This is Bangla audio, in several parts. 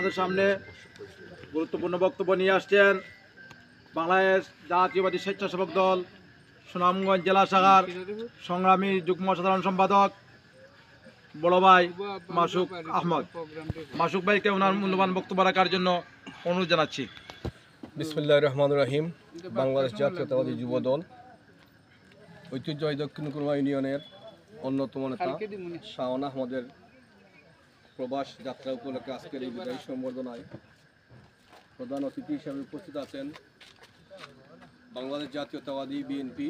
আপনাদের সামনে গুরুত্বপূর্ণ বক্তব্য নিয়ে আসছেন বাংলাদেশ জাতীয়বাদী স্বেচ্ছাসেবক দল সুনামগঞ্জ জেলা শাখার সংগ্রামী যুগ্ম সাধারণ সম্পাদক বড় ভাই মাসুক আহমদ। মাসুক ভাইকে ওনার মূল্যবান বক্তব্য রাখার জন্য অনুরোধ জানাচ্ছি। বিসমিল্লাহির রহমানির রহিম। বাংলাদেশ জাতীয়তাবাদী যুব দল ঐতিহ্যবাহী দক্ষিণ কুরমা ইউনিয়নের অন্যতম নেতা শাওন আহমদের প্রবাস যাত্রা উপলক্ষে আজকের এই বিদায়ী সম্বর্ধনায় প্রধান অতিথি হিসেবে উপস্থিত আছেন বাংলাদেশ জাতীয়তাবাদী বিএনপি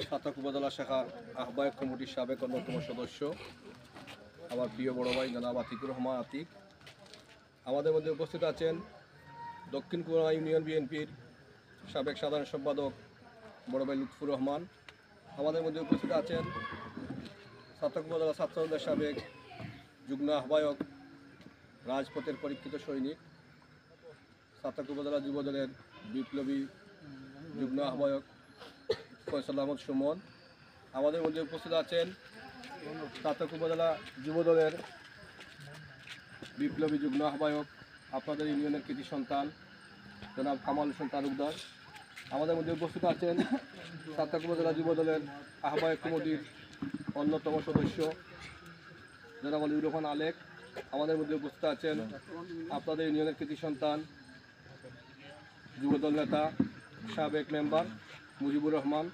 ছাতক উপজেলা শাখার আহ্বায়ক কমিটির সাবেক অন্যতম সদস্য আমার প্রিয় বড় ভাই জনাব আতিকুর রহমান আতিক। আমাদের মধ্যে উপস্থিত আছেন দক্ষিণ কুরমা ইউনিয়ন বিএনপির সাবেক সাধারণ সম্পাদক বড় ভাই লুৎফুর রহমান। আমাদের মধ্যে উপস্থিত আছেন ছাতক উপজেলা ছাত্রদলের সাবেক যুগ্ম আহ্বায়ক রাজপথের পরীক্ষিত সৈনিক ছাতক উপজেলা যুবদলের বিপ্লবী যুগ্ম আহ্বায়ক ফয়সাল আহমদ সুমন। আমাদের মধ্যে উপস্থিত আছেন ছাতক উপজেলা যুবদলের বিপ্লবী যুগ্ম আহ্বায়ক আপনাদের ইউনিয়নের কৃতি সন্তান জনাব কামাল হোসেন তালুকদার। আমাদের মধ্যে উপস্থিত আছেন ছাতক উপজেলা যুবদলের আহ্বায়ক কমিটির অন্যতম সদস্য জনাব আলিউর রহমান আলেক। আমাদের মধ্যে উপস্থিত আছেন আপনাদের ইউনিয়নের কৃতি সন্তান যুবদল নেতা সাবেক মেম্বার মুজিবুর রহমান।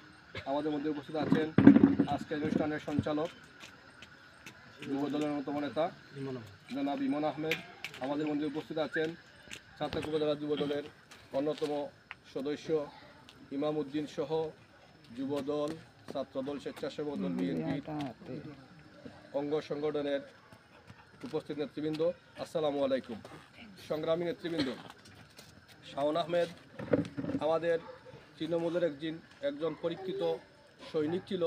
আমাদের মধ্যে উপস্থিত আছেন আজকের অনুষ্ঠানের সঞ্চালক যুবদলের অন্যতম নেতা জনাব ইমন আহমেদ। আমাদের মধ্যে উপস্থিত আছেন ছাতক উপজেলা যুবদলের অন্যতম সদস্য ইমাম উদ্দিন সহ যুবদল ছাত্রদল স্বেচ্ছাসেবক দল বিএনপি অঙ্গ সংগঠনের উপস্থিত নেতৃবৃন্দ, আসসালামু আলাইকুম। সংগ্রামী নেতৃবৃন্দ, শাওন আহমেদ আমাদের তৃণমূলের একজন পরীক্ষিত সৈনিক ছিল,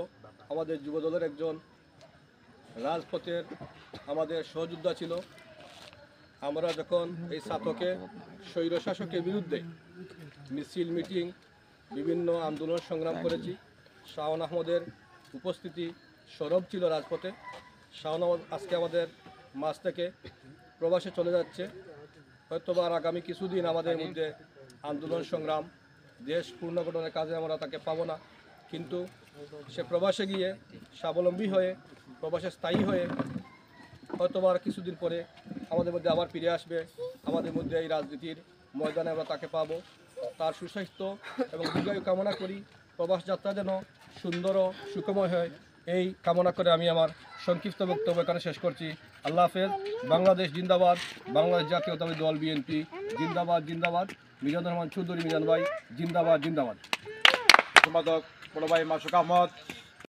আমাদের যুবদলের একজন রাজপথের আমাদের সহযোদ্ধা ছিল। আমরা যখন এই ছাতকে স্বৈরশাসকের বিরুদ্ধে মিছিল মিটিং বিভিন্ন আন্দোলন সংগ্রাম করেছি, শাওন আহমদের উপস্থিতি সরব ছিল রাজপথে। শাওন আহমদ আজকে আমাদের মাঝ থেকে প্রবাসে চলে যাচ্ছে। হয়তো আর আগামী কিছুদিন আমাদের মধ্যে আন্দোলন সংগ্রাম দেশ পুনর্গঠনের কাজে আমরা তাকে পাবো না, কিন্তু সে প্রবাসে গিয়ে স্বাবলম্বী হয়ে প্রবাসে স্থায়ী হয়ে হয়তো আর কিছুদিন পরে আমাদের মধ্যে আবার ফিরে আসবে। আমাদের মধ্যে এই রাজনীতির ময়দানে আমরা তাকে পাবো। তার সুস্বাস্থ্য এবং দীর্ঘায়ু কামনা করি, প্রবাস যাত্রা যেন সুন্দর ও সুখময় হয়, এই কামনা করে আমি আমার সংক্ষিপ্ত বক্তব্য এখানে শেষ করছি। আল্লাহ হাফেজ। বাংলাদেশ জিন্দাবাদ, বাংলাদেশ জাতীয়তাবাদী দল বিএনপি জিন্দাবাদ জিন্দাবাদ। মিজানুর রহমান চৌধুরী মিজান ভাই জিন্দাবাদ জিন্দাবাদ। সম্পাদক বড় ভাই মাসুক আহমদ।